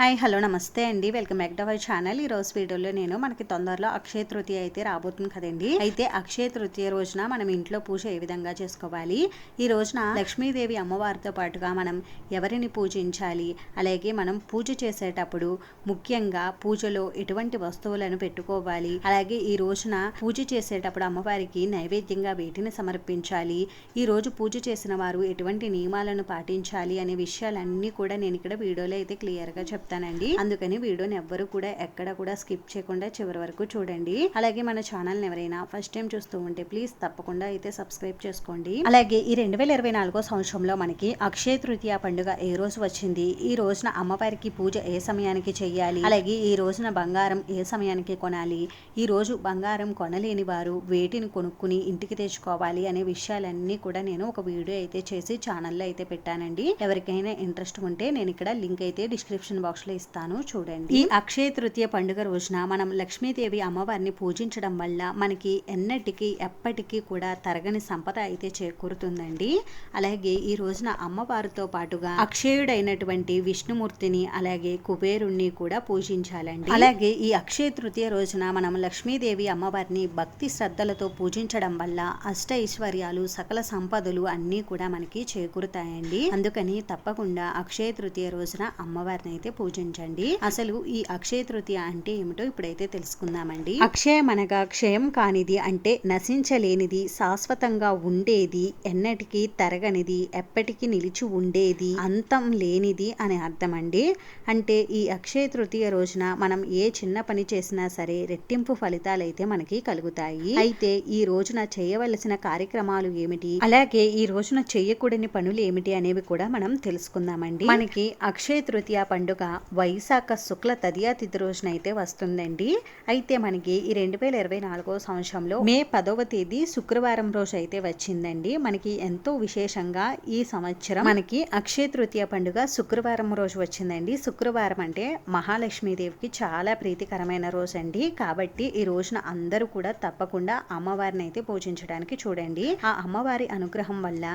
Hi hello నమస్తే అండి, welcome back to our channel. ఈ రోజు వీడియోలో నేను మనకి తొందరలో అక్షయ తృతీయ అయితే రాబోతుంది కదండి. అయితే అక్షయ తృతీయ రోజున మనం ఇంట్లో పూజ ఏ విధంగా చేసుకోవాలి, ఈ రోజున లక్ష్మీదేవి అమ్మవారితో పాటుగా మనం ఎవరిని పూజించాలి, అలాగే మనం పూజ చేసేటప్పుడు ముఖ్యంగా పూజలో ఎటువంటి వస్తువులను పెట్టుకోవాలి, అలాగే ఈ రోజున పూజ చేసేటప్పుడు అమ్మవారికి నైవేద్యంగా వేటిని సమర్పించాలి, ఈ రోజు పూజ చేసిన వారు ఎటువంటి నియమాలను పాటించాలి అనే విషయాలన్నీ కూడా నేను ఇక్కడ వీడియోలో అయితే క్లియర్గా చెప్తానండి. అందుకని వీడియోని ఎవ్వరు కూడా ఎక్కడ కూడా స్కిప్ చేయకుండా చివరి వరకు చూడండి. అలాగే మన ఛానల్ ఎవరైనా ఫస్ట్ టైం చూస్తూ ఉంటే ప్లీజ్ తప్పకుండా అయితే సబ్స్క్రైబ్ చేసుకోండి. అలాగే ఈ 2024 సంవత్సరంలో మనకి అక్షయ తృతీయ పండుగ ఏ రోజు వచ్చింది, ఈ రోజున అమ్మవారికి పూజ ఏ సమయానికి చెయ్యాలి, అలాగే ఈ రోజున బంగారం ఏ సమయానికి కొనాలి, ఈ రోజు బంగారం కొనలేని వారు వేటిని కొనుక్కుని ఇంటికి తెచ్చుకోవాలి అనే విషయాలన్నీ కూడా నేను ఒక వీడియో అయితే చేసి ఛానల్లో అయితే పెట్టానండి. ఎవరికైనా ఇంట్రెస్ట్ ఉంటే నేను ఇక్కడ లింక్ అయితే డిస్క్రిప్షన్ బాక్స్ లో ఇస్తాను, చూడండి. ఈ అక్షయ తృతీయ పండుగ రోజున మనం లక్ష్మీదేవి అమ్మవారిని పూజించడం వల్ల మనకి ఎన్నటికీ ఎప్పటికీ కూడా తరగని సంపద అయితే చేకూరుతుందండి. అలాగే ఈ రోజున అమ్మవారితో పాటుగా అక్షయుడైనటువంటి విష్ణుమూర్తిని అలాగే కుబేరుణ్ణి కూడా పూజించాలండి. అలాగే ఈ అక్షయ తృతీయ రోజున మనం లక్ష్మీదేవి అమ్మవారిని భక్తి శ్రద్ధలతో పూజించడం వల్ల అష్ట ఐశ్వర్యాలు సకల సంపదలు అన్నీ కూడా మనకి చేకూరుతాయండి. అందుకని తప్పకుండా అక్షయ తృతీయ రోజున అమ్మవారిని అయితే పూజించండి. అసలు ఈ అక్షయ తృతీయ అంటే ఏమిటో ఇప్పుడైతే తెలుసుకుందామండి. అక్షయం అనగా క్షయం కానిది, అంటే నశించలేనిది, శాశ్వతంగా ఉండేది, ఎన్నటికీ తరగనిది, ఎప్పటికీ నిలిచి ఉండేది, అంతం లేనిది అని అర్థం అండి. అంటే ఈ అక్షయ తృతీయ రోజున మనం ఏ చిన్న పని చేసినా సరే రెట్టింపు ఫలితాలు అయితే మనకి కలుగుతాయి. అయితే ఈ రోజున చేయవలసిన కార్యక్రమాలు ఏమిటి, అలాగే ఈ రోజున చేయకూడని పనులు ఏమిటి అనేవి కూడా మనం తెలుసుకుందామండి. మనకి అక్షయ తృతీయ పండుగ వైశాఖ శుక్ల తదియా తిథి రోజున అయితే వస్తుందండి. అయితే మనకి ఈ 2024 సంవత్సరంలో మే 10వ తేదీ శుక్రవారం రోజు అయితే వచ్చిందండి. మనకి ఎంతో విశేషంగా ఈ సంవత్సరం మనకి అక్షయ తృతీయ పండుగ శుక్రవారం రోజు వచ్చిందండి. శుక్రవారం అంటే మహాలక్ష్మీదేవికి చాలా ప్రీతికరమైన రోజు అండి. కాబట్టి ఈ రోజున అందరూ కూడా తప్పకుండా అమ్మవారిని అయితే పూజించడానికి చూడండి. ఆ అమ్మవారి అనుగ్రహం వల్ల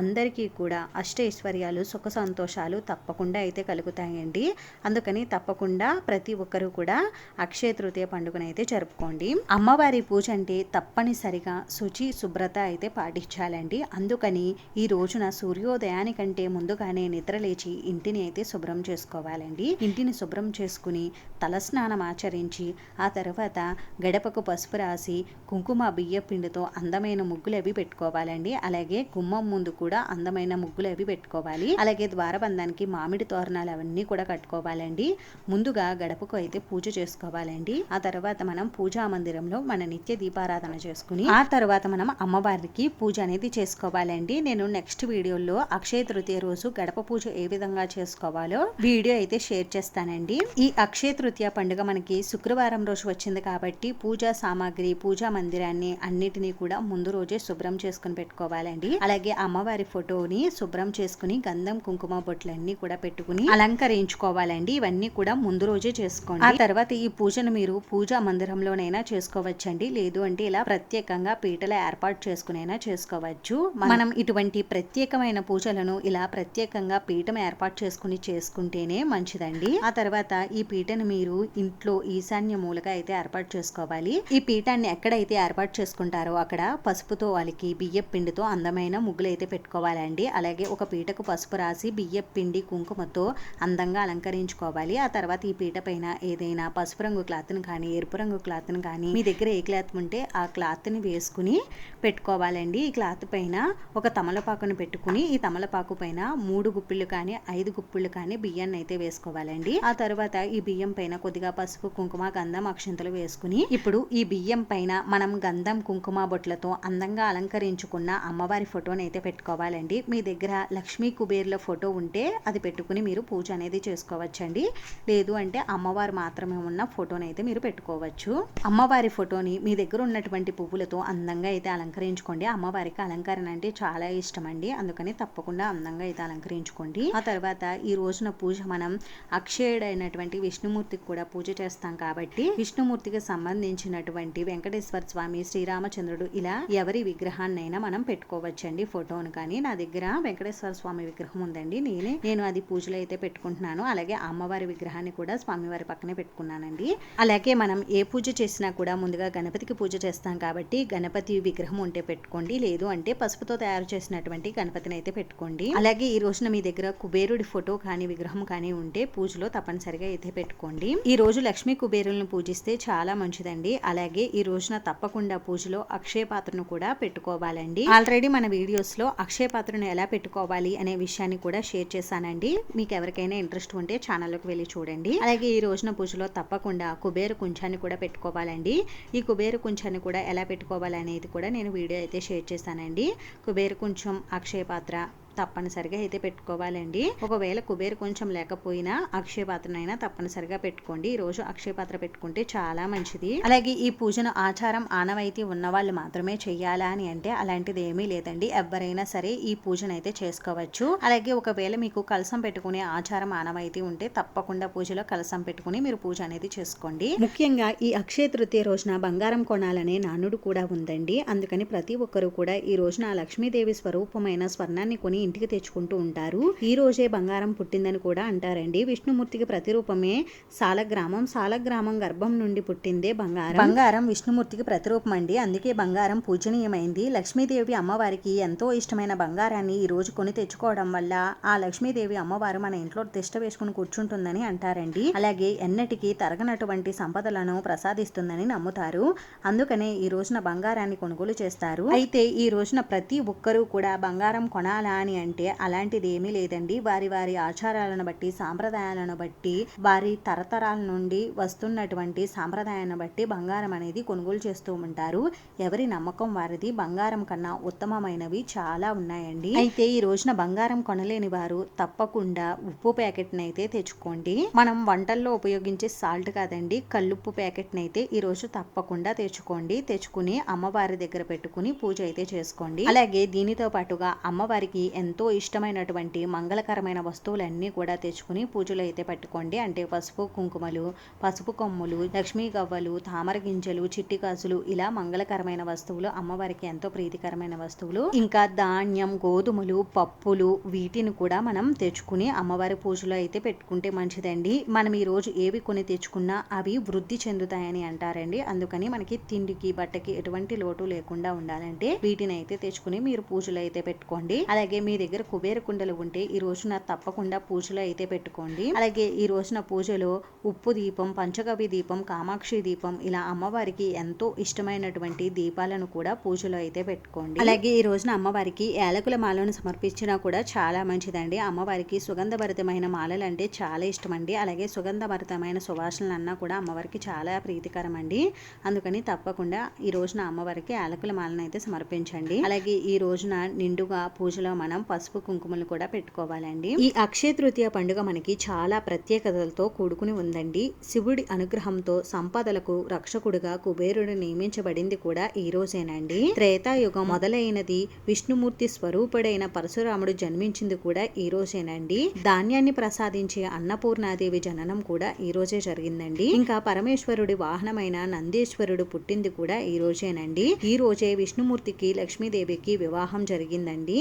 అందరికీ కూడా అష్టైశ్వర్యాలు సుఖ సంతోషాలు తప్పకుండా అయితే కలుగుతాయండి. అందుకని తప్పకుండా ప్రతి ఒక్కరూ కూడా అక్షయ తృతీయ పండుగను అయితే జరుపుకోండి. అమ్మవారి పూజ అంటే తప్పనిసరిగా శుచి శుభ్రత అయితే పాటించాలండి. అందుకని ఈ రోజున సూర్యోదయానికంటే ముందుగానే నిద్రలేచి ఇంటిని అయితే శుభ్రం చేసుకోవాలండి. ఇంటిని శుభ్రం చేసుకుని తలస్నానం ఆచరించి ఆ తర్వాత గడపకు పసుపు రాసి కుంకుమ బియ్య పిండితో అందమైన ముగ్గులు అవి పెట్టుకోవాలండి. అలాగే గుమ్మం ముందు కూడా అందమైన ముగ్గులు అవి పెట్టుకోవాలి. అలాగే ద్వారబంధానికి మామిడి తోరణాలు అవన్నీ కూడా కట్టుకోవాలండి. ముందుగా గడపకు అయితే పూజ చేసుకోవాలండి. ఆ తర్వాత మనం పూజా మందిరంలో మన నిత్య దీపారాధన చేసుకుని ఆ తర్వాత మనం అమ్మవారికి పూజ అనేది చేసుకోవాలండి. నేను నెక్స్ట్ వీడియోలో అక్షయ తృతీయ రోజు గడప పూజ ఏ విధంగా చేసుకోవాలో వీడియో అయితే షేర్ చేస్తానండి. ఈ అక్షయ తృతీయ పండుగ మనకి శుక్రవారం రోజు వచ్చింది కాబట్టి పూజా సామాగ్రి పూజా మందిరాన్ని అన్నిటినీ కూడా ముందు రోజే శుభ్రం చేసుకుని పెట్టుకోవాలండి. అలాగే అమ్మవారి ఫోటోని శుభ్రం చేసుకుని గంధం కుంకుమ బొట్లన్నీ కూడా పెట్టుకుని అలంకరించుకోవాలండి. ఇవన్నీ కూడా ముందు రోజే చేసుకోండి. ఆ తర్వాత ఈ పూజను మీరు పూజా మందిరంలోనైనా చేసుకోవచ్చండి, లేదు అంటే ఇలా ప్రత్యేకంగా పీటల ఏర్పాటు చేసుకునైనా చేసుకోవచ్చు. మనం ఇటువంటి ప్రత్యేకమైన పూజలను ఇలా ప్రత్యేకంగా పీఠం ఏర్పాటు చేసుకుంటేనే మంచిదండి. ఆ తర్వాత ఈ పీటను మీరు ఇంట్లో ఈశాన్య మూలగా అయితే ఏర్పాటు చేసుకోవాలి. ఈ పీఠాన్ని ఎక్కడైతే ఏర్పాటు చేసుకుంటారో అక్కడ పసుపుతో వాళ్ళకి బియ్యం పిండితో అందమైన ముగ్గులు అయితే పెట్టుకోవాలండి. అలాగే ఒక పీటకు పసుపు రాసి బియ్యం పిండి కుంకుమతో అందంగా అలంకరించుకోవాలి. ఆ తర్వాత ఈ పీట పైన ఏదైనా పసుపు రంగు క్లాత్ని కానీ ఎరుపు రంగు క్లాత్ని కానీ మీ దగ్గర ఏ క్లాత్ ఉంటే ఆ క్లాత్ని వేసుకుని పెట్టుకోవాలండి. ఈ క్లాత్ పైన ఒక తమలపాకును పెట్టుకుని ఈ తమలపాకు పైన 3 గుప్పిళ్ళు కానీ 5 గుప్పిళ్ళు కానీ బియ్యాన్ని అయితే వేసుకోవాలండి. ఆ తర్వాత ఈ బియ్యం పైన కొద్దిగా పసుపు కుంకుమ గంధం అక్షంతలు వేసుకుని ఇప్పుడు ఈ బియ్యం పైన మనం గంధం కుంకుమ బొట్లతో అందంగా అలంకరించుకున్న అమ్మవారి ఫోటోని అయితే పెట్టుకోవాలండి. మీ దగ్గర లక్ష్మీ కుబేర్ల ఫోటో ఉంటే అది పెట్టుకుని మీరు పూజ అనేది చేసుకోవచ్చండి. లేదు అంటే అమ్మవారు మాత్రమే ఉన్న ఫోటోని అయితే మీరు పెట్టుకోవచ్చు. అమ్మవారి ఫోటోని మీ దగ్గర ఉన్నటువంటి పువ్వులతో అందంగా అయితే అలంకరించుకోండి. అమ్మవారికి అలంకరణ అంటే చాలా ఇష్టం అండి. అందుకని తప్పకుండా అందంగా అయితే అలంకరించుకోండి. ఆ తర్వాత ఈ రోజున పూజ మనం అక్షయుడైనటువంటి విష్ణుమూర్తికి కూడా పూజ చేస్తాం కాబట్టి విష్ణుమూర్తికి సంబంధించినటువంటి వెంకటేశ్వర స్వామి శ్రీరామచంద్రుడు ఇలా ఎవరి విగ్రహాన్నైనా మనం పెట్టుకోవచ్చండి ఫోటోను. కానీ నా దగ్గర వెంకటేశ్వర స్వామి విగ్రహం ఉందండి. నేను అది పూజలో అయితే పెట్టుకుంటున్నాను. అలాగే అలాగే అమ్మవారి విగ్రహాన్ని కూడా స్వామివారి పక్కనే పెట్టుకున్నానండి. అలాగే మనం ఏ పూజ చేసినా కూడా ముందుగా గణపతికి పూజ చేస్తాం కాబట్టి గణపతి విగ్రహం ఉంటే పెట్టుకోండి, లేదు అంటే పసుపుతో తయారు చేసినటువంటి గణపతిని అయితే పెట్టుకోండి. అలాగే ఈ రోజున మీ దగ్గర కుబేరుడి ఫోటో కానీ విగ్రహం కానీ ఉంటే పూజలో తప్పనిసరిగా అయితే పెట్టుకోండి. ఈ రోజు లక్ష్మీ కుబేరులను పూజిస్తే చాలా మంచిదండి. అలాగే ఈ రోజున తప్పకుండా పూజలో అక్షయ పాత్రను కూడా పెట్టుకోవాలండి. ఆల్రెడీ మన వీడియోస్ లో అక్షయ పాత్రను ఎలా పెట్టుకోవాలి అనే విషయాన్ని కూడా షేర్ చేశానండి. మీకు ఎవరికైనా ఇంట్రెస్ట్ ఉంటే ఛానల్లోకి వెళ్ళి చూడండి. అలాగే ఈ రోజున పూజలో తప్పకుండా కుబేర కుంచాన్ని కూడా పెట్టుకోవాలండి. ఈ కుబేర కుంచాన్ని కూడా ఎలా పెట్టుకోవాలి అనేది కూడా నేను వీడియో అయితే షేర్ చేశానండి. కుబేర కుంచం, అక్షయ పాత్ర తప్పనిసరిగా అయితే పెట్టుకోవాలండి. ఒకవేళ కుబేర కొంచెం లేకపోయినా అక్షయ పాత్రనైనా తప్పనిసరిగా పెట్టుకోండి. ఈ రోజు అక్షయ పాత్ర పెట్టుకుంటే చాలా మంచిది. అలాగే ఈ పూజను ఆచారం ఆనవాయితీ ఉన్న వాళ్ళు మాత్రమే చెయ్యాలా అని అంటే అలాంటిది ఏమీ లేదండి. ఎవరైనా సరే ఈ పూజను అయితే చేసుకోవచ్చు. అలాగే ఒకవేళ మీకు కలసం పెట్టుకునే ఆచారం ఆనవాయితీ ఉంటే తప్పకుండా పూజలో కలసం పెట్టుకుని మీరు పూజ అనేది చేసుకోండి. ముఖ్యంగా ఈ అక్షయ తృతీయ రోజున బంగారం కొనాలనే నానుడు కూడా ఉందండి. అందుకని ప్రతి ఒక్కరూ కూడా ఈ రోజున లక్ష్మీదేవి స్వరూపమైన స్వర్ణాన్ని కొని ఇంటికి తెచ్చుకుంటూ ఉంటారు. ఈ రోజే బంగారం పుట్టిందని కూడా అంటారండి. విష్ణుమూర్తికి ప్రతిరూపమే సాలగ్రామం గర్భం నుండి పుట్టిందే బంగారం విష్ణుమూర్తికి ప్రతిరూపం అండి. అందుకే బంగారం పూజనీయమైంది. లక్ష్మీదేవి అమ్మవారికి ఎంతో ఇష్టమైన బంగారాన్ని ఈ రోజు కొని తెచ్చుకోవడం వల్ల ఆ లక్ష్మీదేవి అమ్మవారు మన ఇంట్లో తిష్ట వేసుకుని కూర్చుంటుందని అంటారండి. అలాగే ఎన్నటికీ తరగనటువంటి సంపదలను ప్రసాదిస్తుందని నమ్ముతారు. అందుకనే ఈ రోజున బంగారాన్ని కొనుగోలు చేస్తారు. అయితే ఈ రోజున ప్రతి ఒక్కరూ కూడా బంగారం కొనాలా అని అంటే అలాంటిది ఏమీ లేదండి. వారి వారి ఆచారాలను బట్టి, సాంప్రదాయాలను బట్టి, వారి తరతరాల నుండి వస్తున్నటువంటి సాంప్రదాయాన్ని బట్టి బంగారం అనేది కొనుగోలు చేస్తూ ఉంటారు. ఎవరి నమ్మకం వారిది. బంగారం కన్నా ఉత్తమమైనవి చాలా ఉన్నాయండి. అయితే ఈ రోజున బంగారం కొనలేని వారు తప్పకుండా ఉప్పు ప్యాకెట్ అయితే తెచ్చుకోండి. మనం వంటల్లో ఉపయోగించే సాల్ట్ కాదండి, కల్లుప్పు ప్యాకెట్ అయితే ఈ రోజు తప్పకుండా తెచ్చుకోండి. తెచ్చుకుని అమ్మవారి దగ్గర పెట్టుకుని పూజ అయితే చేసుకోండి. అలాగే దీనితో పాటుగా అమ్మవారికి ఎంతో ఇష్టమైనటువంటి మంగళకరమైన వస్తువులన్నీ కూడా తెచ్చుకుని పూజలు అయితే పెట్టుకోండి. అంటే పసుపు కుంకుమలు, పసుపు కొమ్ములు, లక్ష్మీ గవ్వలు, తామర గింజలు, చిట్టి కాసులు, ఇలా మంగళకరమైన వస్తువులు, అమ్మవారికి ఎంతో ప్రీతికరమైన వస్తువులు, ఇంకా ధాన్యం, గోధుమలు, పప్పులు, వీటిని కూడా మనం తెచ్చుకుని అమ్మవారి పూజలో అయితే పెట్టుకుంటే మంచిదండి. మనం ఈ రోజు ఏవి కొని తెచ్చుకున్నా అవి వృద్ధి చెందుతాయని అంటారండి. అందుకని మనకి తిండికి, బట్టకి ఎటువంటి లోటు లేకుండా ఉండాలంటే వీటిని అయితే తెచ్చుకుని మీరు పూజలు అయితే పెట్టుకోండి. అలాగే మీ దగ్గర కుబేర కుండలు ఉంటే ఈ రోజున తప్పకుండా పూజలో అయితే పెట్టుకోండి. అలాగే ఈ రోజున పూజలో ఉప్పు దీపం, పంచగవ్య దీపం, కామాక్షి దీపం, ఇలా అమ్మవారికి ఎంతో ఇష్టమైనటువంటి దీపాలను కూడా పూజలో అయితే పెట్టుకోండి. అలాగే ఈ రోజున అమ్మవారికి యాలకుల మాలను సమర్పించినా కూడా చాలా మంచిదండి. అమ్మవారికి సుగంధభరితమైన మాలలు అంటే చాలా ఇష్టం అండి. అలాగే సుగంధభరితమైన సువాసనలు అన్నా కూడా అమ్మవారికి చాలా ప్రీతికరం అండి. అందుకని తప్పకుండా ఈ రోజున అమ్మవారికి యాలకుల మాలను అయితే సమర్పించండి. అలాగే ఈ రోజున నిండుగా పూజలో మనం పసుపు కుంకుమలు కూడా పెట్టుకోవాలండి. ఈ అక్షయ తృతీయ పండుగ మనకి చాలా ప్రత్యేకతలతో కూడుకుని ఉందండి. శివుడి అనుగ్రహంతో సంపదలకు రక్షకుడుగా కుబేరుడు నియమించబడింది కూడా ఈ రోజేనండి. త్రేతాయుగం మొదలైనది. విష్ణుమూర్తి స్వరూపుడైన పరశురాముడు జన్మించింది కూడా ఈ రోజేనండి. ధాన్యాన్ని ప్రసాదించే అన్నపూర్ణాదేవి జననం కూడా ఈ రోజే జరిగిందండి. ఇంకా పరమేశ్వరుడి వాహనమైన నందీశ్వరుడు పుట్టింది కూడా ఈ రోజేనండి. ఈ రోజే విష్ణుమూర్తికి లక్ష్మీదేవికి వివాహం జరిగిందండి.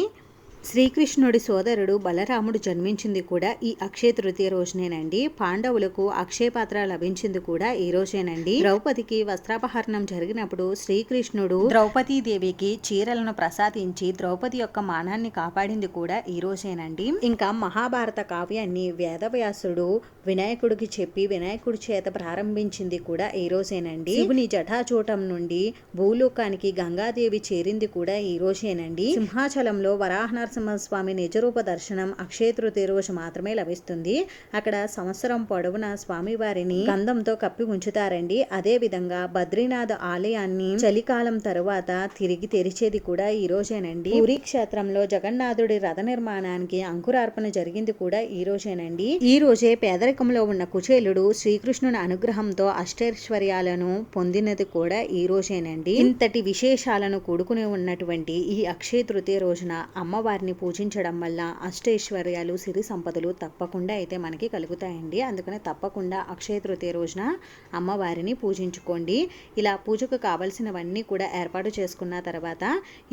శ్రీకృష్ణుడి సోదరుడు బలరాముడు జన్మించింది కూడా ఈ అక్షయ తృతీయ రోజునేనండి. పాండవులకు అక్షయ పాత్ర లభించింది కూడా ఈ రోజేనండి. ద్రౌపదికి వస్త్రాపహరణం జరిగినప్పుడు శ్రీకృష్ణుడు ద్రౌపదీదేవికి చీరలను ప్రసాదించి ద్రౌపది యొక్క మానాన్ని కాపాడింది కూడా ఈ రోజేనండి. ఇంకా మహాభారత కావ్యాన్ని వేదవ్యాసుడు వినాయకుడికి చెప్పి వినాయకుడి చేత ప్రారంభించింది కూడా ఈ రోజేనండి. శివుని జటాచూటం నుండి భూలోకానికి గంగాదేవి చేరింది కూడా ఈ రోజేనండి. సింహాచలంలో వరాహ నరసింహస్వామి నిజరూప దర్శనం అక్షయ తృతీయ రోజు మాత్రమే లభిస్తుంది. అక్కడ సంవత్సరం పొడవునా స్వామివారిని గంధంతో కప్పి ఉంచుతారండి. అదే విధంగా బద్రీనాథ్ ఆలయాన్ని చలికాలం తరువాత తిరిగి తెరిచేది కూడా ఈ రోజేనండి. పూరీ క్షేత్రంలో జగన్నాథుడి రథ నిర్మాణానికి అంకురార్పణ జరిగింది కూడా ఈ రోజేనండి. ఈ రోజే పేదరికంలో ఉన్న కుచేలుడు శ్రీకృష్ణుని అనుగ్రహంతో అష్టైశ్వర్యాలను పొందినది కూడా ఈ రోజేనండి. ఇంతటి విశేషాలను కూడుకుని ఉన్నటువంటి ఈ అక్షయ తృతీయ రోజున అమ్మవారి అమ్మవారిని పూజించడం వల్ల అష్టైశ్వర్యాలు సిరి సంపదలు తప్పకుండా అయితే మనకి కలుగుతాయండి. అందుకని తప్పకుండా అక్షయ తృతీయ రోజున అమ్మవారిని పూజించుకోండి. ఇలా పూజకు కావలసినవన్నీ కూడా ఏర్పాటు చేసుకున్న తర్వాత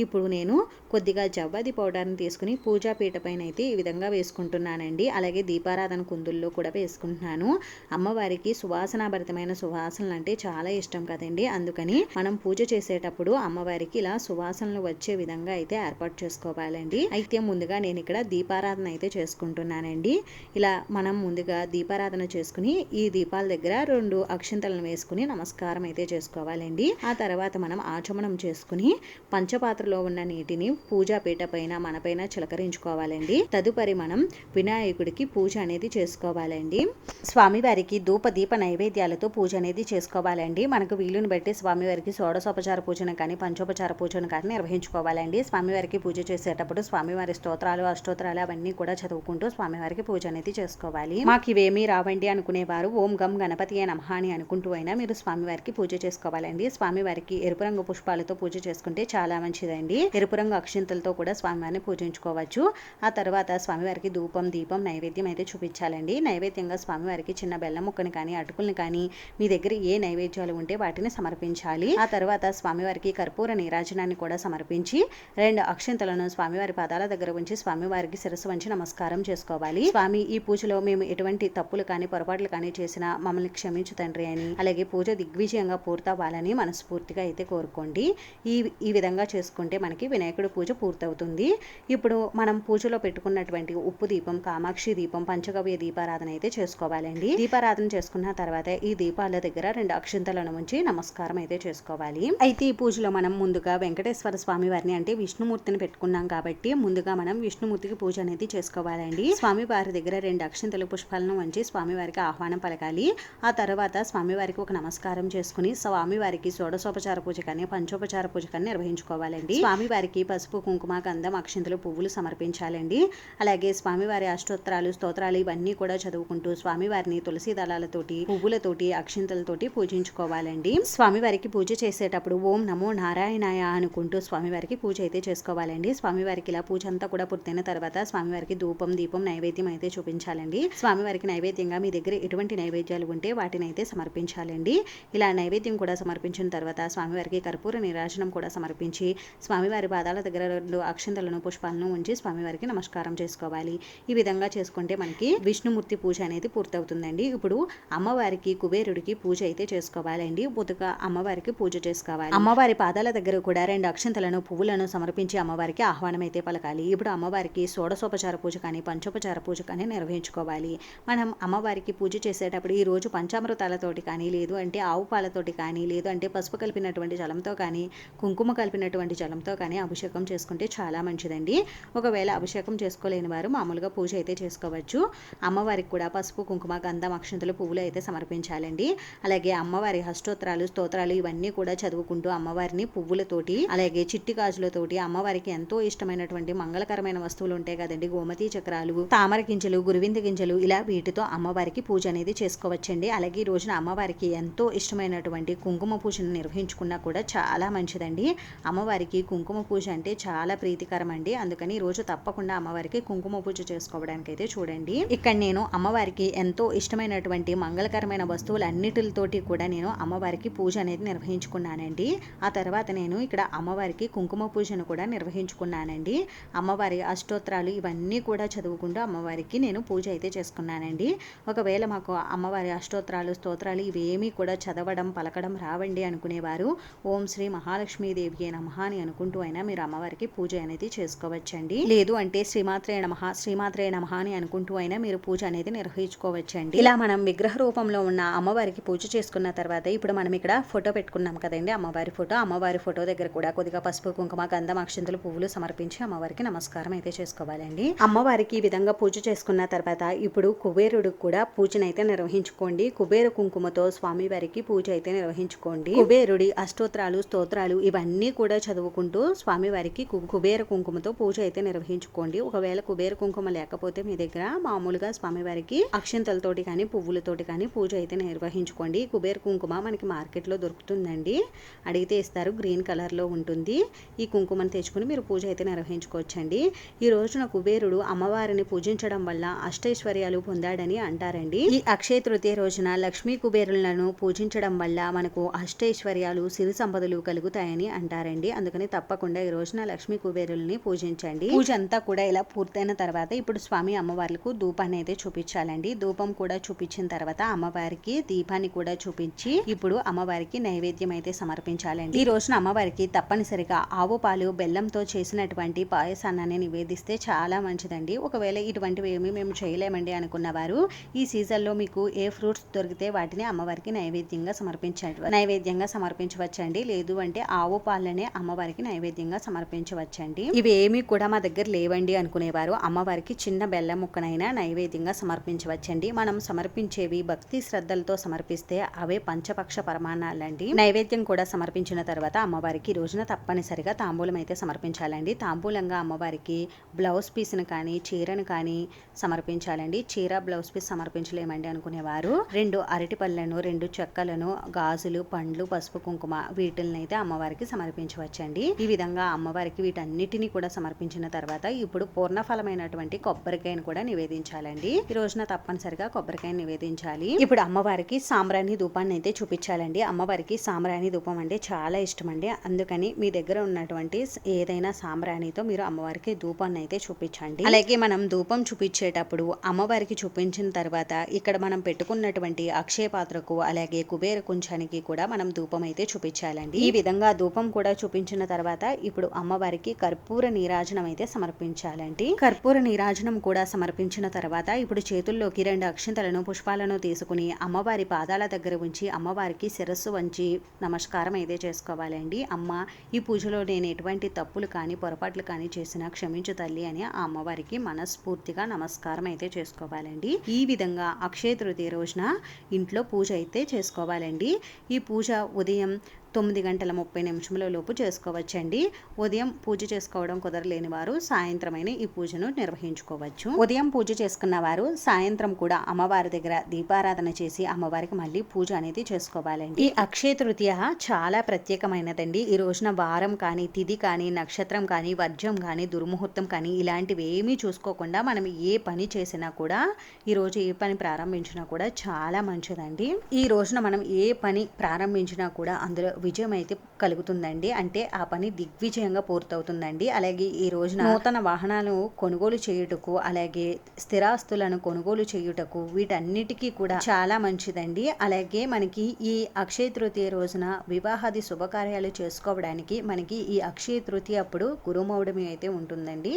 ఇప్పుడు నేను కొద్దిగా జవ్వాది పౌడర్ని తీసుకుని పూజా పీట పైన అయితే ఈ విధంగా వేసుకుంటున్నానండి. అలాగే దీపారాధన కుందుల్లో కూడా వేసుకుంటున్నాను. అమ్మవారికి సువాసనాభరితమైన సువాసనలు అంటే చాలా ఇష్టం కదండి. అందుకని మనం పూజ చేసేటప్పుడు అమ్మవారికి ఇలా సువాసనలు వచ్చే విధంగా అయితే ఏర్పాటు చేసుకోవాలండి. అయితే ముందుగా నేను ఇక్కడ దీపారాధన అయితే చేసుకుంటున్నానండి. ఇలా మనం ముందుగా దీపారాధన చేసుకుని ఈ దీపాల దగ్గర 2 అక్షింతలను వేసుకుని నమస్కారం అయితే చేసుకోవాలండి. ఆ తర్వాత మనం ఆచమనం చేసుకుని పంచపాత్రలో ఉన్న నీటిని పూజా పీట పైన మనపైన చిలకరించుకోవాలండి. తదుపరి మనం వినాయకుడికి పూజ అనేది చేసుకోవాలండి. స్వామివారికి ధూప దీప నైవేద్యాలతో పూజ అనేది చేసుకోవాలండి. మనకు వీలుని బట్టి స్వామివారికి షోడశోపచార పూజను కానీ పంచోపచార పూజను కానీ నిర్వహించుకోవాలండి. స్వామివారికి పూజ చేసేటప్పుడు స్వామివారి స్తోత్రాలు అష్టోత్రాలు అవన్నీ కూడా చదువుకుంటూ స్వామివారికి పూజ అనేది చేసుకోవాలి. మాకు ఇవేమీ రావండి అనుకునేవారు ఓం గం గణపతియే నమః అని అనుకుంటూ అయినా మీరు స్వామివారికి పూజ చేసుకోవాలండి. స్వామివారికి ఎరుపు రంగు పుష్పాలతో పూజ చేసుకుంటే చాలా మంచిదండి. ఎరుపు రంగు అక్షింతలతో కూడా స్వామివారిని పూజించుకోవచ్చు. ఆ తర్వాత స్వామివారికి ధూపం దీపం నైవేద్యం అయితే చూపించాలండి. నైవేద్యంగా స్వామివారికి చిన్న బెల్లం ముక్కని కానీ అటుకుల్ని కానీ మీ దగ్గర ఏ నైవేద్యాలు ఉంటే వాటిని సమర్పించాలి. ఆ తర్వాత స్వామివారికి కర్పూర నీరాజనాన్ని కూడా సమర్పించి 2 అక్షింతలను స్వామివారి పాదాల దగ్గర ఉంచి స్వామివారికి శిరస్సు వంచి నమస్కారం చేసుకోవాలి. స్వామి, ఈ పూజలో మేము ఎటువంటి తప్పులు కానీ పొరపాట్లు కానీ చేసినా మమ్మల్ని క్షమించు తండ్రి అని, అలాగే పూజ దిగ్విజయంగా పూర్తవ్వాలని మనస్ఫూర్తిగా అయితే కోరుకోండి. ఈ విధంగా చేసుకుంటే మనకి వినాయకుడి పూజ పూర్తవుతుంది. ఇప్పుడు మనం పూజలో పెట్టుకున్నటువంటి ఉప్పు దీపం, కామాక్షి దీపం, పంచగవ్య దీపారాధన అయితే చేసుకోవాలండి. దీపారాధన చేసుకున్న తర్వాత ఈ దీపాల దగ్గర 2 అక్షింతలను ఉంచి నమస్కారం అయితే చేసుకోవాలి. అయితే ఈ పూజలో మనం ముందుగా వెంకటేశ్వర స్వామి వారిని అంటే విష్ణుమూర్తిని పెట్టుకున్నాం కాబట్టి ముందుగా మనం విష్ణుమూర్తికి పూజ అనేది చేసుకోవాలండి. స్వామి వారి దగ్గర 2 అక్షింతల పుష్పాలను ఉంచి స్వామివారికి ఆహ్వానం పలకాలి. ఆ తర్వాత స్వామివారికి ఒక నమస్కారం చేసుకుని స్వామివారికి షోడశోపచార పూజ కానీ పంచోపచార పూజ కానీ నిర్వహించుకోవాలండి. స్వామివారికి పసుపు కుంకుమ గంధం అక్షింతలు పువ్వులు సమర్పించాలండి. అలాగే స్వామివారి అష్టోత్తరాలు స్తోత్రాలు ఇవన్నీ కూడా చదువుకుంటూ స్వామివారిని తులసి దళాలతోటి పువ్వులతోటి అక్షింతలతోటి పూజించుకోవాలండి. స్వామివారికి పూజ చేసేటప్పుడు ఓం నమో నారాయణాయ అనుకుంటూ స్వామివారికి పూజ అయితే చేసుకోవాలండి. స్వామివారికి ఇలా పూజ అంతా కూడా పూర్తయిన తర్వాత స్వామివారికి ధూపం దీపం నైవేద్యం అయితే చూపించాలండి. స్వామివారికి నైవేద్యంగా మీ దగ్గర ఎటువంటి నైవేద్యాలు ఉంటే వాటిని అయితే సమర్పించాలండి. ఇలా నైవేద్యం కూడా సమర్పించిన తర్వాత స్వామివారికి కర్పూర నీరాజనం కూడా సమర్పించి స్వామివారి పాదాల దగ్గర 2 అక్షింతలను పుష్పాలను ఉంచి స్వామివారికి నమస్కారం చేసుకోవాలి. ఈ విధంగా చేసుకుంటే మనకి విష్ణుమూర్తి పూజ అనేది పూర్తవుతుందండి. ఇప్పుడు అమ్మవారికి కుబేరుడికి పూజ అయితే చేసుకోవాలండి. ముందుగా అమ్మవారికి పూజ చేసుకోవాలి. అమ్మవారి పాదాల దగ్గర కూడా 2 అక్షంతలను పువ్వులను సమర్పించి అమ్మవారికి ఆహ్వానం అయితే పలకాలి. ఇప్పుడు అమ్మవారికి షోడశోపచార పూజ కానీ పంచోపచార పూజ కానీ నిర్వహించుకోవాలి. మనం అమ్మవారికి పూజ చేసేటప్పుడు ఈ రోజు పంచామృతాలతోటి కానీ లేదు అంటే ఆవు పాలతోటి కానీ లేదు అంటే పసుపు కలిపినటువంటి జలంతో కానీ కుంకుమ కలిపినటువంటి జలంతో కానీ అభిషేకం చేసుకుంటే చాలా మంచిదండి. ఒకవేళ అభిషేకం చేసుకోలేని వారు మామూలుగా పూజ అయితే చేసుకోవచ్చు. అమ్మవారికి కూడా పసుపు కుంకుమ గంధం అక్షంతలు పువ్వులు అయితే సమర్పించాలండి. అలాగే అమ్మవారి అష్టోత్తరాలు స్తోత్రాలు ఇవన్నీ కూడా చదువుకుంటూ అమ్మవారిని పువ్వులతోటి అలాగే చిట్టి గాజులతోటి అమ్మవారికి ఎంతో ఇష్టమైనటువంటి మంగళకరమైన వస్తువులు ఉంటాయి కదండి, గోమతి చక్రాలు, తామర గింజలు, గురువింద గింజలు, ఇలా వీటితో అమ్మవారికి పూజ అనేది చేసుకోవచ్చండి. అలాగే ఈ రోజున అమ్మవారికి ఎంతో ఇష్టమైనటువంటి కుంకుమ పూజను నిర్వహించుకున్నా కూడా చాలా మంచిదండి. అమ్మవారికి కుంకుమ పూజ అంటే చాలా ప్రీతికరం అండి. అందుకని ఈ రోజు తప్పకుండా అమ్మవారికి కుంకుమ పూజ చేసుకోవడానికి అయితే చూడండి. ఇక్కడ నేను అమ్మవారికి ఎంతో ఇష్టమైనటువంటి మంగళకరమైన వస్తువులన్నిటితోటి కూడా నేను అమ్మవారికి పూజ అనేది నిర్వహించుకున్నానండి. ఆ తర్వాత నేను ఇక్కడ అమ్మవారికి కుంకుమ పూజను కూడా నిర్వహించుకున్నానండి. అమ్మవారి అష్టోత్తరాలు ఇవన్నీ కూడా చదువుకుంటూ అమ్మవారికి నేను పూజ అయితే చేసుకున్నానండి. ఒకవేళ మాకు అమ్మవారి అష్టోత్తరాలు స్తోత్రాలు ఇవేమీ కూడా చదవడం పలకడం రావండి అనుకునేవారు ఓం శ్రీ మహాలక్ష్మీదేవి నమః అని అనుకుంటూ అయినా మీరు అమ్మవారికి పూజ అనేది చేసుకోవచ్చండి. లేదు అంటే శ్రీమాత్రే నమః అని అనుకుంటూ అయినా మీరు పూజ అనేది నిర్వహించుకోవచ్చండి. ఇలా మనం విగ్రహ రూపంలో ఉన్న అమ్మవారికి పూజ చేసుకున్న తర్వాత ఇప్పుడు మనం ఇక్కడ ఫోటో పెట్టుకున్నాం కదండి, అమ్మవారి ఫోటో దగ్గర కూడా కొద్దిగా పసుపు కుంకుమ గంధం అక్షంతలు పువ్వులు సమర్పించి అమ్మవారికి నమస్కారం అయితే చేసుకోవాలండి. అమ్మవారికి ఈ విధంగా పూజ చేసుకున్న తర్వాత ఇప్పుడు కుబేరుడికి కూడా పూజనైతే నిర్వహించుకోండి. కుబేర కుంకుమతో స్వామివారికి పూజ అయితే నిర్వహించుకోండి. కుబేరుడి అష్టోత్తరాలు స్తోత్రాలు ఇవన్నీ కూడా చదువుకుంటూ స్వామివారికి కుబేర కుంకుమతో పూజ అయితే నిర్వహించుకోండి. ఒకవేళ కుబేర కుంకుమ లేకపోతే మీ దగ్గర మామూలుగా స్వామివారికి అక్షంతలతోటి కానీ పువ్వులతోటి కానీ పూజ అయితే నిర్వహించుకోండి. కుబేర కుంకుమ మనకి మార్కెట్లో దొరుకుతుందండి, అడిగితే ఇస్తారు, గ్రీన్ కలర్లో ఉంటుంది. ఈ కుంకుమను తెచ్చుకుని మీరు పూజ అయితే నిర్వహించుకోవచ్చు. చెప్పుకోవచ్చండి. ఈ రోజున కుబేరుడు అమ్మవారిని పూజించడం వల్ల అష్టైశ్వర్యాలు పొందాడని అంటారండి. ఈ అక్షయ తృతీయ రోజున లక్ష్మీ కుబేరులను పూజించడం వల్ల మనకు అష్టైశ్వర్యాలు సిరి సంపదలు కలుగుతాయని అంటారండి. అందుకని తప్పకుండా ఈ రోజున లక్ష్మీ కుబేరుల్ని పూజించండి. పూజ అంతా కూడా ఇలా పూర్తయిన తర్వాత ఇప్పుడు స్వామి అమ్మవార్లకు ధూపాన్ని అయితే చూపించాలండి. ధూపం కూడా చూపించిన తర్వాత అమ్మవారికి దీపాన్ని కూడా చూపించి ఇప్పుడు అమ్మవారికి నైవేద్యం అయితే సమర్పించాలండి. ఈ రోజున అమ్మవారికి తప్పనిసరిగా ఆవు పాలు బెల్లంతో చేసినటువంటి పాయసాన్ని నివేదిస్తే చాలా మంచిదండి. ఒకవేళ ఇటువంటివి ఏమి మేము చేయలేమండి అనుకున్న వారు ఈ సీజన్ లో మీకు ఏ ఫ్రూట్స్ దొరికితే వాటిని అమ్మవారికి నైవేద్యంగా సమర్పించవచ్చండి. లేదు అంటే ఆవు పాలనే అమ్మవారికి నైవేద్యంగా సమర్పించవచ్చండి. ఇవి ఏమీ కూడా మా దగ్గర లేవండి అనుకునేవారు అమ్మవారికి చిన్న బెల్లం ముక్కనైనా నైవేద్యంగా సమర్పించవచ్చండి. మనం సమర్పించేవి భక్తి శ్రద్ధలతో సమర్పిస్తే అవే పంచపక్ష పరమాణాలండి. నైవేద్యం కూడా సమర్పించిన తర్వాత అమ్మవారికి రోజున తప్పనిసరిగా తాంబూలం అయితే సమర్పించాలండి. తాంబూలంగా అమ్మవారికి బ్లౌజ్ పీస్ను కానీ చీరను కానీ సమర్పించాలండి. చీర బ్లౌజ్ పీస్ సమర్పించలేమండి అనుకునేవారు 2 అరటి పళ్ళను 2 చెక్కలను గాజులు పండ్లు పసుపు కుంకుమ వీటిని అయితే అమ్మవారికి సమర్పించవచ్చండి. ఈ విధంగా అమ్మవారికి వీటన్నిటిని కూడా సమర్పించిన తర్వాత ఇప్పుడు పూర్ణఫలమైనటువంటి కొబ్బరికాయను కూడా నివేదించాలండి. ఈ రోజున తప్పనిసరిగా కొబ్బరికాయ నివేదించాలి. ఇప్పుడు అమ్మవారికి సాంబ్రాణి ధూపాన్ని అయితే చూపించాలండి. అమ్మవారికి సాంబ్రాణి ధూపం అంటే చాలా ఇష్టం అండి. అందుకని మీ దగ్గర ఉన్నటువంటి ఏదైనా సాంబ్రాణితో మీరు అమ్మవారికి ధూపాన్ని అయితే చూపించండి. అలాగే మనం ధూపం చూపించేటప్పుడు అమ్మవారికి చూపించిన తర్వాత ఇక్కడ మనం పెట్టుకున్నటువంటి అక్షయ పాత్రకు అలాగే కుబేర కుంచానికి కూడా మనం ధూపం అయితే చూపించాలండి. ఈ విధంగా ధూపం కూడా చూపించిన తర్వాత ఇప్పుడు అమ్మవారికి కర్పూర నీరాజనం అయితే సమర్పించాలండి. కర్పూర నీరాజనం కూడా సమర్పించిన తర్వాత ఇప్పుడు చేతుల్లోకి 2 అక్షింతలను పుష్పాలను తీసుకుని అమ్మవారి పాదాల దగ్గర ఉంచి అమ్మవారికి శిరస్సు వంచి నమస్కారం అయితే చేసుకోవాలండి. అమ్మ, ఈ పూజలో నేను ఎటువంటి తప్పులు కానీ పొరపాట్లు కానీ చేసినా క్షమించు తల్లి అని ఆ అమ్మవారికి మనస్ఫూర్తిగా నమస్కారం అయితే చేసుకోవాలండి. ఈ విధంగా అక్షయ తృతీయ రోజున ఇంట్లో పూజ అయితే చేసుకోవాలండి. ఈ పూజ ఉదయం 9:30 లోపు చేసుకోవచ్చండి. ఉదయం పూజ చేసుకోవడం కుదరలేని వారు సాయంత్రమైన ఈ పూజను నిర్వహించుకోవచ్చు. ఉదయం పూజ చేసుకున్న వారు సాయంత్రం కూడా అమ్మవారి దగ్గర దీపారాధన చేసి అమ్మవారికి మళ్ళీ పూజ అనేది చేసుకోవాలండి. ఈ అక్షయ తృతీయ చాలా ప్రత్యేకమైనదండి. ఈ రోజున వారం కానీ తిథి కానీ నక్షత్రం కానీ వర్జం కానీ దుర్ముహూర్తం కానీ ఇలాంటివి ఏమీ చూసుకోకుండా మనం ఏ పని చేసినా కూడా ఈ రోజు ఏ పని ప్రారంభించినా కూడా చాలా మంచిదండి. ఈ రోజున మనం ఏ పని ప్రారంభించినా కూడా అందులో విజయం అయితే కలుగుతుందండి. అంటే ఆ పని దిగ్విజయంగా పూర్తవుతుందండి. అలాగే ఈ రోజున నూతన వాహనాలు కొనుగోలు చేయుటకు అలాగే స్థిరాస్తులను కొనుగోలు చేయుటకు వీటన్నిటికీ కూడా చాలా మంచిదండి. అలాగే మనకి ఈ అక్షయ తృతీయ రోజున వివాహాది శుభకార్యాలు చేసుకోవడానికి మనకి ఈ అక్షయ తృతీయ అప్పుడు గురుమౌఢమి అయితే ఉంటుందండి.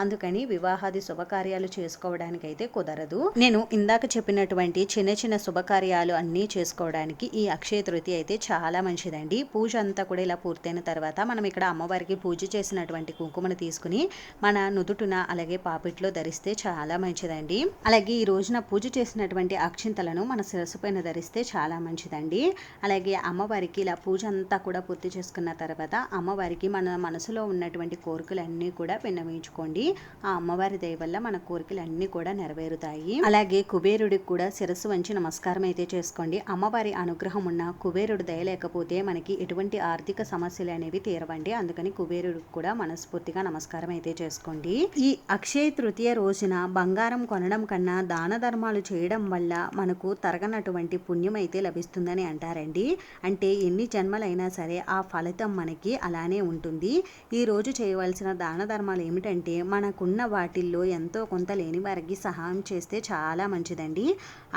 అందుకని వివాహాది శుభకార్యాలు చేసుకోవడానికి అయితే కుదరదు. నేను ఇందాక చెప్పినటువంటి చిన్న చిన్న శుభకార్యాలు అన్నీ చేసుకోవడానికి ఈ అక్షయ తృతీయ అయితే చాలా మంచిదండి. పూజ అంతా కూడా ఇలా పూర్తయిన తర్వాత మనం ఇక్కడ అమ్మవారికి పూజ చేసినటువంటి కుంకుమను తీసుకుని మన నుదుటున అలాగే పాపిట్లో ధరిస్తే చాలా మంచిదండి. అలాగే ఈ రోజున పూజ చేసినటువంటి అక్షింతలను మన శిరస్సు పైన ధరిస్తే చాలా మంచిదండి. అలాగే అమ్మవారికి ఇలా పూజ అంతా కూడా పూర్తి చేసుకున్న తర్వాత అమ్మవారికి మన మనసులో ఉన్నటువంటి కోరికలన్నీ కూడా విన్నవించుకోండి. ఆ అమ్మవారి దయ వల్ల మన కోరికలన్నీ కూడా నెరవేరుతాయి. అలాగే కుబేరుడికి కూడా శిరస్సు వంచి నమస్కారం అయితే చేసుకోండి. అమ్మవారి అనుగ్రహం ఉన్న కుబేరుడు దయ లేకపోతే మనకి ఎటువంటి ఆర్థిక సమస్యలు అనేవి తీరవండి. అందుకని కుబేరుడికి కూడా మనస్ఫూర్తిగా నమస్కారం అయితే చేసుకోండి. ఈ అక్షయ తృతీయ రోజున బంగారం కొనడం కన్నా దాన ధర్మాలు చేయడం వల్ల మనకు తరగనటువంటి పుణ్యం అయితే లభిస్తుందని అంటారండి. అంటే ఎన్ని జన్మలైనా సరే ఆ ఫలితం మనకి అలానే ఉంటుంది. ఈ రోజు చేయవలసిన దాన ధర్మాలు ఏమిటంటే మనకున్న వాటిల్లో ఎంతో కొంత లేని వారికి సహాయం చేస్తే చాలా మంచిదండి.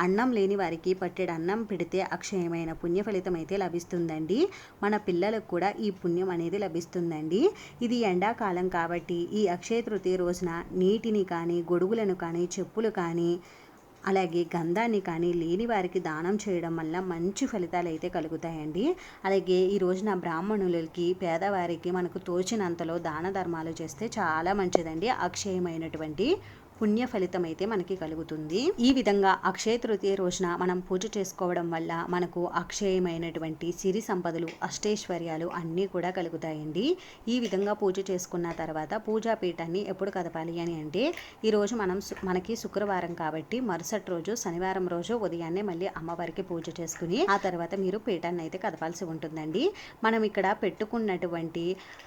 అన్నం లేని వారికి పట్టెడు అన్నం పెడితే అక్షయమైన పుణ్య ఫలితం అయితే లభిస్తుందండి. మన పిల్లలకు కూడా ఈ పుణ్యం అనేది లభిస్తుందండి. ఇది ఎండాకాలం కాబట్టి ఈ అక్షయ తృతీయ రోజున నీటిని కానీ గొడుగులను కానీ చెప్పులు కానీ అలాగే గంధాన్ని కానీ లేని వారికి దానం చేయడం వల్ల మంచి ఫలితాలు అయితే కలుగుతాయండి. అలాగే ఈ రోజున బ్రాహ్మణులకి పేదవారికి మనకు తోచినంతలో దాన ధర్మాలు చేస్తే చాలా మంచిదండి. అక్షయమైనటువంటి పుణ్య ఫలితం అయితే మనకి కలుగుతుంది. ఈ విధంగా అక్షయ తృతీయ రోజున మనం పూజ చేసుకోవడం వల్ల మనకు అక్షయమైనటువంటి సిరి సంపదలు, అష్టైశ్వర్యాలు అన్నీ కూడా కలుగుతాయండి. ఈ విధంగా పూజ చేసుకున్న తర్వాత పూజా పీఠాన్ని ఎప్పుడు కదపాలి అని అంటే, ఈరోజు మనకి శుక్రవారం కాబట్టి మరుసటి రోజు శనివారం రోజు ఉదయాన్నే మళ్ళీ అమ్మవారికి పూజ చేసుకుని ఆ తర్వాత మీరు పీఠాన్ని అయితే కదపాల్సి ఉంటుందండి. మనం ఇక్కడ పెట్టుకున్నటువంటి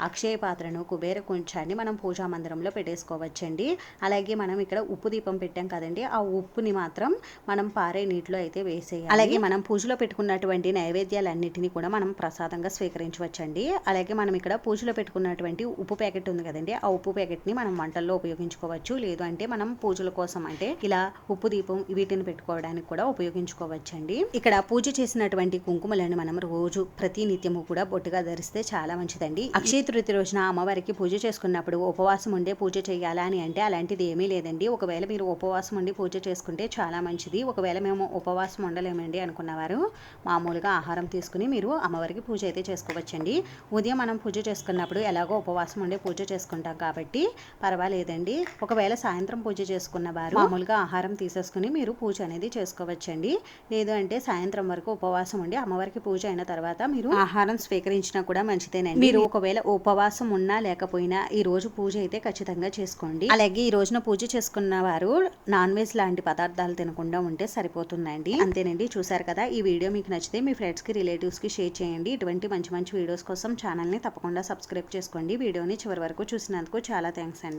అక్షయ పాత్రను, కుబేర కుంచాన్ని మనం పూజా మందిరంలో పెట్టేసుకోవచ్చండి. అలాగే మనం ఇక్కడ ఉప్పు దీపం పెట్టాం కదండి, ఆ ఉప్పుని మాత్రం మనం పారే నీటిలో అయితే వేసేయాలి. అలాగే మనం పూజలో పెట్టుకున్నటువంటి నైవేద్యాలన్నిటిని కూడా మనం ప్రసాదంగా స్వీకరించవచ్చండి. అలాగే మనం ఇక్కడ పూజలో పెట్టుకున్నటువంటి ఉప్పు ప్యాకెట్ ఉంది కదండి, ఆ ఉప్పు ప్యాకెట్ ని మనం వంటల్లో ఉపయోగించుకోవచ్చు. లేదు అంటే మనం పూజల కోసం అంటే ఇలా ఉప్పు దీపం వీటిని పెట్టుకోవడానికి కూడా ఉపయోగించుకోవచ్చండి. ఇక్కడ పూజ చేసినటువంటి కుంకుమలను మనం రోజు ప్రతి నిత్యము కూడా బొట్టుగా ధరిస్తే చాలా మంచిదండి. అక్షయ తృతీయ రోజున అమ్మవారికి పూజ చేసుకున్నప్పుడు ఉపవాసం ఉండే పూజ చేయాలా అని అంటే అలాంటిది ఏమీ లేదండి. ఒకవేళ మీరు ఉపవాసం ఉండి పూజ చేసుకుంటే చాలా మంచిది. ఒకవేళ మేము ఉపవాసం ఉండలేమండి అనుకున్నవారు మామూలుగా ఆహారం తీసుకుని మీరు అమ్మవారికి పూజ అయితే చేసుకోవచ్చండి. ఉదయం మనం పూజ చేసుకున్నప్పుడు ఎలాగో ఉపవాసం ఉండి పూజ చేసుకుంటాం కాబట్టి పర్వాలేదండి. ఒకవేళ సాయంత్రం పూజ చేసుకున్న వారు మామూలుగా ఆహారం తీసేసుకుని మీరు పూజ అనేది చేసుకోవచ్చండి. లేదు అంటే సాయంత్రం వరకు ఉపవాసం ఉండి అమ్మవారికి పూజ అయిన తర్వాత మీరు ఆహారం స్వీకరించినా కూడా మంచిదేనండి. మీరు ఒకవేళ ఉపవాసం ఉన్నా లేకపోయినా ఈ రోజు పూజ అయితే ఖచ్చితంగా చేసుకోండి. అలాగే ఈ రోజున పూజ చేసుకున్న వారు నాన్ వెజ్ లాంటి పదార్థాలు తినకుండా ఉంటే సరిపోతుందండి. అంతేనండి. చూసారు కదా, ఈ వీడియో మీకు నచ్చితే మీ ఫ్రెండ్స్ కి, రిలేటివ్స్ కి షేర్ చేయండి. ఇటువంటి మంచి మంచి వీడియోస్ కోసం ఛానల్ ని తప్పకుండా సబ్స్క్రైబ్ చేసుకోండి. వీడియోని చివరి వరకు చూసినందుకు చాలా థ్యాంక్స్ అండి.